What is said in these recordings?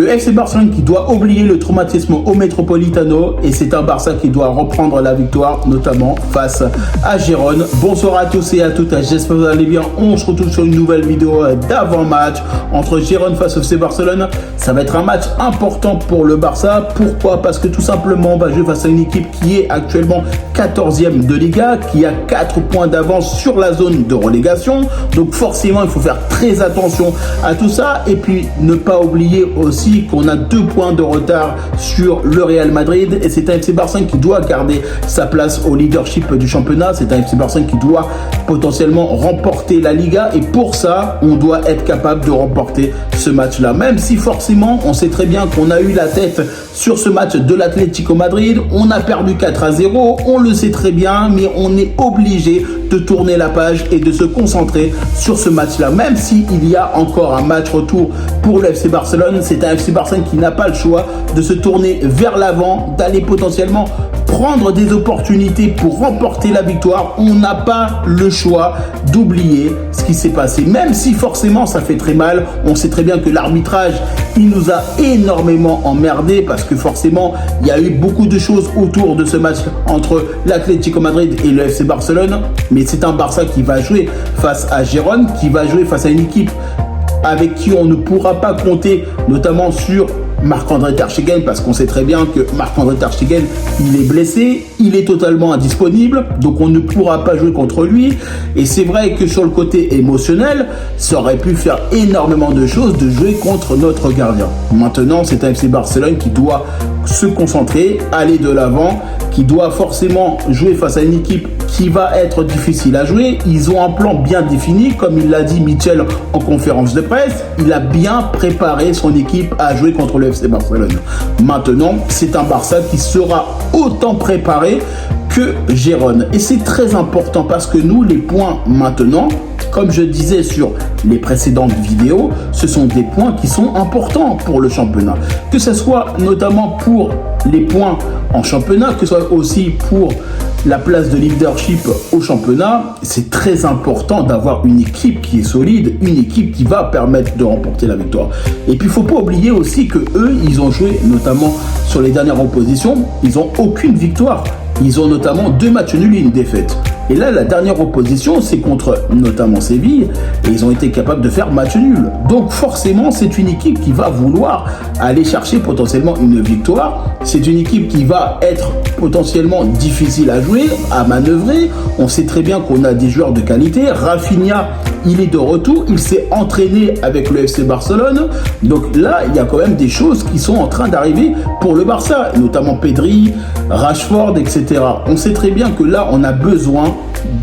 Le FC Barcelone qui doit oublier le traumatisme au Metropolitano et c'est un Barça qui doit reprendre la victoire, notamment face à Gérone. Bonsoir à tous et à toutes, j'espère que vous allez bien. On se retrouve sur une nouvelle vidéo d'avant-match entre Gérone face au FC Barcelone. Ça va être un match important pour le Barça. Pourquoi? Parce que tout simplement, on va jouer face à une équipe qui est actuellement 14e de Liga, qui a 4 points d'avance sur la zone de relégation. Donc forcément, il faut faire très attention à tout ça. Et puis, ne pas oublier aussi qu'on a 2 points de retard sur le Real Madrid. Et c'est un FC Barcelone qui doit garder sa place au leadership du championnat. C'est un FC Barcelone qui doit potentiellement remporter la Liga. Et pour ça, on doit être capable de remporter ce match-là. Même si forcément, on sait très bien qu'on a eu la tête sur ce match de l'Atlético Madrid. On a perdu 4-0. On le sait très bien, mais on est obligé de tourner la page et de se concentrer sur ce match-là. Même s'il y a encore un match retour pour le FC Barcelone, c'est un FC Barcelone qui n'a pas le choix de se tourner vers l'avant, d'aller potentiellement prendre des opportunités pour remporter la victoire. On n'a pas le choix d'oublier ce qui s'est passé. Même si forcément ça fait très mal, on sait très bien que l'arbitrage, il nous a énormément emmerdé parce que forcément, il y a eu beaucoup de choses autour de ce match entre l'Atlético Madrid et le FC Barcelone. Mais c'est un Barça qui va jouer face à Gérone, qui va jouer face à une équipe avec qui on ne pourra pas compter, notamment sur Marc-André Ter Stegen, parce qu'on sait très bien que Marc-André Ter Stegen, il est blessé, il est totalement indisponible, donc on ne pourra pas jouer contre lui. Et c'est vrai que sur le côté émotionnel, ça aurait pu faire énormément de choses de jouer contre notre gardien. Maintenant, c'est un FC Barcelone qui doit se concentrer, aller de l'avant, qui doit forcément jouer face à une équipe qui va être difficile à jouer. Ils ont un plan bien défini, comme il l'a dit Michel en conférence de presse. Il a bien préparé son équipe à jouer contre le FC Barcelone. Maintenant, c'est un Barça qui sera autant préparé que Gérone. Et c'est très important parce que nous, les points maintenant, comme je disais sur les précédentes vidéos, ce sont des points qui sont importants pour le championnat. Que ce soit notamment pour les points en championnat, que ce soit aussi pour la place de leadership au championnat, c'est très important d'avoir une équipe qui est solide, une équipe qui va permettre de remporter la victoire. Et puis il ne faut pas oublier aussi que eux, ils ont joué notamment sur les dernières oppositions, ils n'ont aucune victoire. Ils ont notamment 2 matchs nuls et une défaite. Et là, la dernière opposition, c'est contre notamment Séville. Et ils ont été capables de faire match nul. Donc forcément, c'est une équipe qui va vouloir aller chercher potentiellement une victoire. C'est une équipe qui va être potentiellement difficile à jouer, à manœuvrer. On sait très bien qu'on a des joueurs de qualité. Rafinha, il est de retour. Il s'est entraîné avec le FC Barcelone. Donc là, il y a quand même des choses qui sont en train d'arriver pour le Barça. Notamment Pedri, Rashford, etc. On sait très bien que là, on a besoin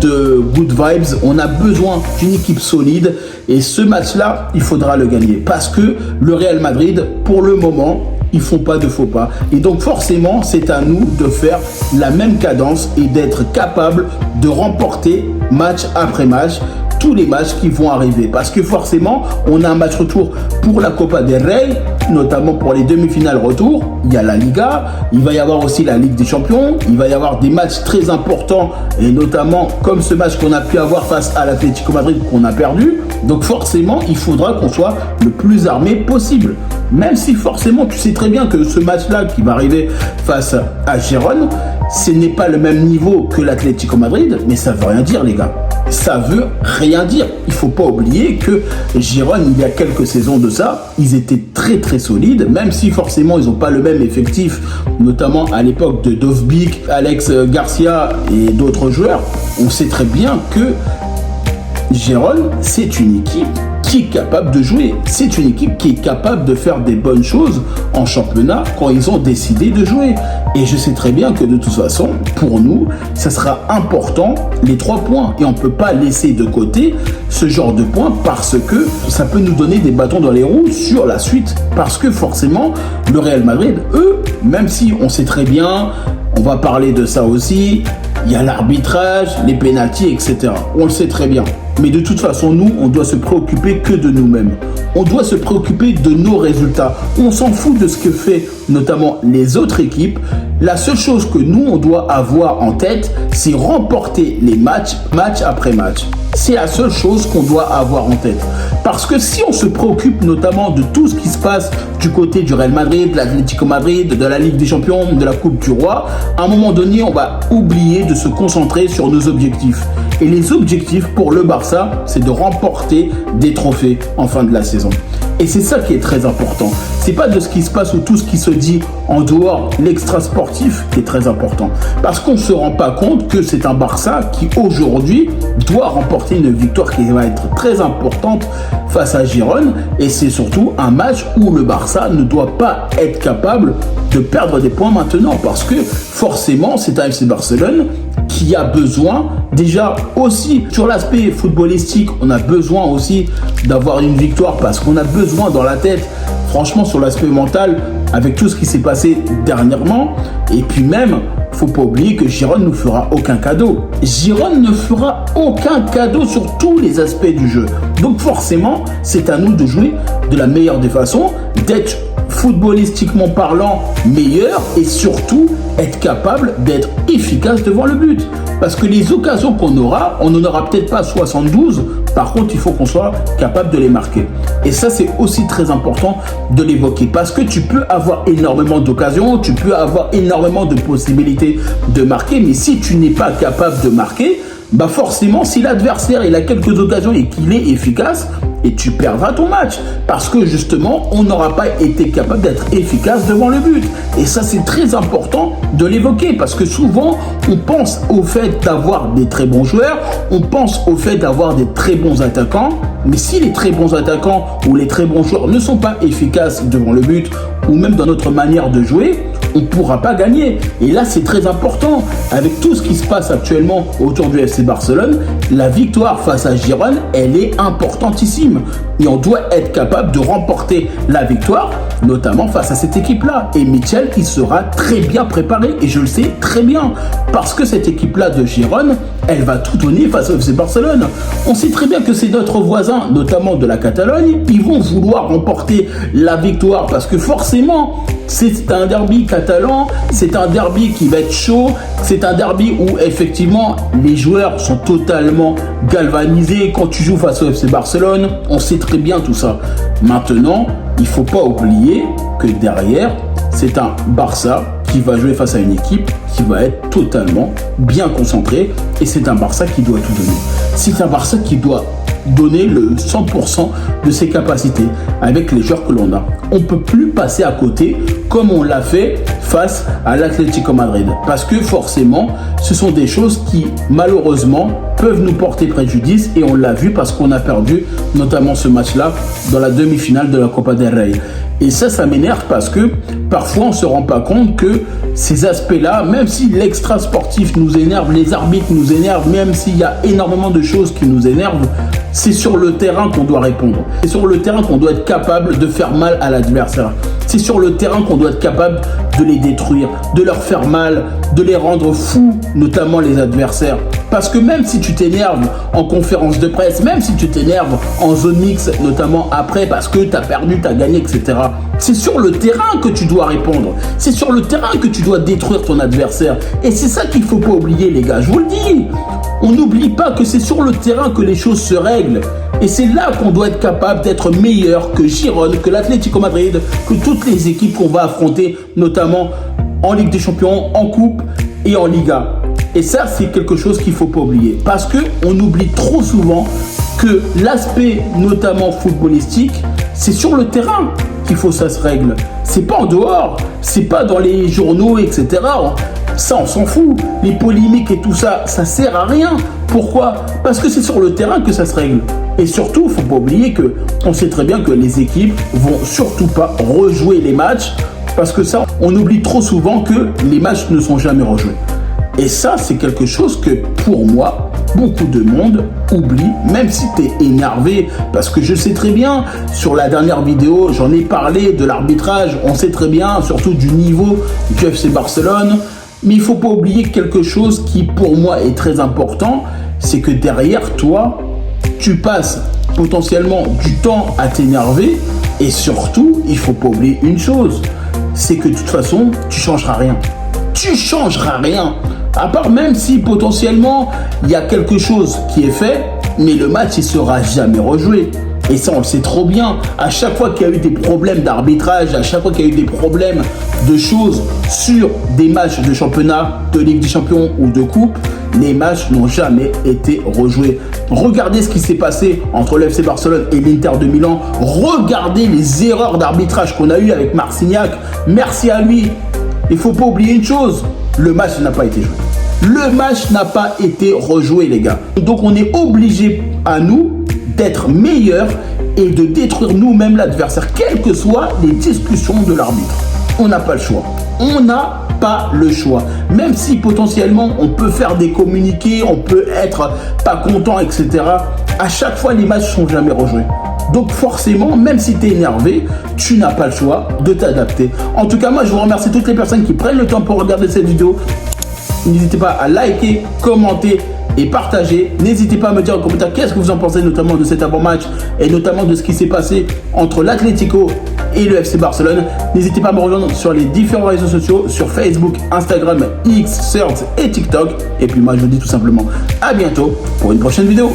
de good vibes, on a besoin d'une équipe solide et ce match-là, il faudra le gagner parce que le Real Madrid, pour le moment, ils font pas de faux pas et donc forcément, c'est à nous de faire la même cadence et d'être capable de remporter match après match tous les matchs qui vont arriver parce que forcément on a un match retour pour la Copa del Rey, notamment pour les demi-finales retour. Il y a la Liga, il va y avoir aussi la Ligue des Champions, il va y avoir des matchs très importants et notamment comme ce match qu'on a pu avoir face à l'Atlético Madrid qu'on a perdu. Donc forcément il faudra qu'on soit le plus armé possible, même si forcément tu sais très bien que ce match-là qui va arriver face à Gérone, ce n'est pas le même niveau que l'Atlético Madrid, mais ça veut rien dire les gars. Ça veut rien dire. Il faut pas oublier que Gérone, il y a quelques saisons de ça, ils étaient très très solides, même si forcément ils n'ont pas le même effectif, notamment à l'époque de Dovbyk, Alex Garcia et d'autres joueurs. On sait très bien que Gérone, c'est une équipe qui est capable de jouer. C'est une équipe qui est capable de faire des bonnes choses en championnat quand ils ont décidé de jouer. Et je sais très bien que de toute façon, pour nous, ça sera important les 3 points. Et on ne peut pas laisser de côté ce genre de points parce que ça peut nous donner des bâtons dans les roues sur la suite. Parce que forcément, le Real Madrid, eux, même si on sait très bien, on va parler de ça aussi, il y a l'arbitrage, les pénaltys, etc. On le sait très bien. Mais de toute façon, nous, on doit se préoccuper que de nous-mêmes. On doit se préoccuper de nos résultats. On s'en fout de ce que fait notamment les autres équipes. La seule chose que nous, on doit avoir en tête, c'est remporter les matchs, match après match. C'est la seule chose qu'on doit avoir en tête. Parce que si on se préoccupe notamment de tout ce qui se passe du côté du Real Madrid, de l'Atlético Madrid, de la Ligue des Champions, de la Coupe du Roi, à un moment donné, on va oublier de se concentrer sur nos objectifs. Et les objectifs pour le Barça, c'est de remporter des trophées en fin de la saison. Et c'est ça qui est très important. C'est pas de ce qui se passe ou tout ce qui se dit en dehors, l'extra sportif qui est très important. Parce qu'on ne se rend pas compte que c'est un Barça qui aujourd'hui doit remporter une victoire qui va être très importante face à Girone. Et c'est surtout un match où le Barça ne doit pas être capable de perdre des points maintenant. Parce que forcément, c'est un FC Barcelone qui a besoin, déjà aussi sur l'aspect footballistique, on a besoin aussi d'avoir une victoire parce qu'on a besoin dans la tête, franchement sur l'aspect mental, avec tout ce qui s'est passé dernièrement. Et puis même, faut pas oublier que Girone ne fera aucun cadeau. Girone ne fera aucun cadeau sur tous les aspects du jeu. Donc forcément, c'est à nous de jouer de la meilleure des façons, d'être footballistiquement parlant meilleur et surtout être capable d'être efficace devant le but. Parce que les occasions qu'on aura, on n'en aura peut-être pas 72, par contre il faut qu'on soit capable de les marquer. Et ça c'est aussi très important de l'évoquer parce que tu peux avoir énormément d'occasions, tu peux avoir énormément de possibilités de marquer, mais si tu n'es pas capable de marquer, bah forcément si l'adversaire il a quelques occasions et qu'il est efficace, et tu perdras ton match parce que justement on n'aura pas été capable d'être efficace devant le but. Et ça c'est très important de l'évoquer parce que souvent on pense au fait d'avoir des très bons joueurs, on pense au fait d'avoir des très bons attaquants, mais si les très bons attaquants ou les très bons joueurs ne sont pas efficaces devant le but ou même dans notre manière de jouer, on ne pourra pas gagner. Et là, c'est très important. Avec tout ce qui se passe actuellement autour du FC Barcelone, la victoire face à Girone, elle est importantissime. Et on doit être capable de remporter la victoire, notamment face à cette équipe-là. Et Michel, il sera très bien préparé. Et je le sais très bien. Parce que cette équipe-là de Girone, elle va tout donner face au FC Barcelone. On sait très bien que c'est notre voisin, notamment de la Catalogne. Ils vont vouloir remporter la victoire parce que forcément, c'est un derby catalan, c'est un derby qui va être chaud, c'est un derby où effectivement les joueurs sont totalement galvanisés. Quand tu joues face au FC Barcelone, on sait très bien tout ça. Maintenant, il ne faut pas oublier que derrière, c'est un Barça qui va jouer face à une équipe qui va être totalement bien concentrée et c'est un Barça qui doit tout donner. C'est un Barça qui doit donner le 100% de ses capacités avec les joueurs que l'on a. On ne peut plus passer à côté comme on l'a fait face à l'Atlético Madrid. Parce que forcément, ce sont des choses qui malheureusement peuvent nous porter préjudice et on l'a vu parce qu'on a perdu notamment ce match-là dans la demi-finale de la Copa del Rey. Et ça m'énerve parce que parfois on ne se rend pas compte que ces aspects-là, même si l'extra sportif nous énerve, les arbitres nous énervent, même s'il y a énormément de choses qui nous énervent, c'est sur le terrain qu'on doit répondre. C'est sur le terrain qu'on doit être capable de faire mal à l'adversaire. C'est sur le terrain qu'on doit être capable de les détruire, de leur faire mal, de les rendre fous, notamment les adversaires. Parce que même si tu t'énerves en conférence de presse, même si tu t'énerves en zone mixte, notamment après parce que tu as perdu, tu as gagné, etc. C'est sur le terrain que tu dois répondre. C'est sur le terrain que tu dois détruire ton adversaire. Et c'est ça qu'il ne faut pas oublier, les gars. Je vous le dis. On n'oublie pas que c'est sur le terrain que les choses se règlent. Et c'est là qu'on doit être capable d'être meilleur que Girone, que l'Atlético Madrid, que toutes les équipes qu'on va affronter, notamment en Ligue des Champions, en Coupe et en Liga. Et ça, c'est quelque chose qu'il ne faut pas oublier. Parce qu'on oublie trop souvent que l'aspect, notamment footballistique, c'est sur le terrain qu'il faut que ça se règle. C'est pas en dehors, c'est pas dans les journaux, etc. Ça, on s'en fout. Les polémiques et tout ça, ça sert à rien. Pourquoi ? Parce que c'est sur le terrain que ça se règle. Et surtout, il ne faut pas oublier qu'on sait très bien que les équipes vont surtout pas rejouer les matchs. Parce que ça, on oublie trop souvent que les matchs ne sont jamais rejoués. Et ça, c'est quelque chose que, pour moi, beaucoup de monde oublie, même si tu es énervé. Parce que je sais très bien, sur la dernière vidéo, j'en ai parlé de l'arbitrage. On sait très bien, surtout du niveau du FC Barcelone. Mais il ne faut pas oublier quelque chose qui, pour moi, est très important. C'est que derrière toi, tu passes potentiellement du temps à t'énerver. Et surtout, il ne faut pas oublier une chose. C'est que de toute façon, tu ne changeras rien. Tu ne changeras rien. À part même si potentiellement il y a quelque chose qui est fait, mais le match il sera jamais rejoué. Et ça, on le sait trop bien. À chaque fois qu'il y a eu des problèmes d'arbitrage, à chaque fois qu'il y a eu des problèmes de choses sur des matchs de championnat, de Ligue des Champions ou de Coupe, les matchs n'ont jamais été rejoués. Regardez ce qui s'est passé entre le FC Barcelone et l'Inter de Milan. Regardez les erreurs d'arbitrage qu'on a eues avec Marcignac. Merci à lui. Il ne faut pas oublier une chose, le match n'a pas été joué. Le match n'a pas été rejoué, les gars. Donc, on est obligé à nous d'être meilleurs et de détruire nous-mêmes l'adversaire, quelles que soient les discussions de l'arbitre. On n'a pas le choix. On n'a pas le choix. Même si potentiellement on peut faire des communiqués, on peut être pas content, etc. À chaque fois, les matchs ne sont jamais rejoués. Donc forcément, même si tu es énervé, tu n'as pas le choix de t'adapter. En tout cas, moi, je vous remercie toutes les personnes qui prennent le temps pour regarder cette vidéo. N'hésitez pas à liker, commenter et partager. N'hésitez pas à me dire en commentaire qu'est-ce que vous en pensez, notamment de cet avant-match et notamment de ce qui s'est passé entre l'Atlético et le FC Barcelone. N'hésitez pas à me rejoindre sur les différents réseaux sociaux, sur Facebook, Instagram, X, Threads et TikTok. Et puis moi, je vous dis tout simplement à bientôt pour une prochaine vidéo.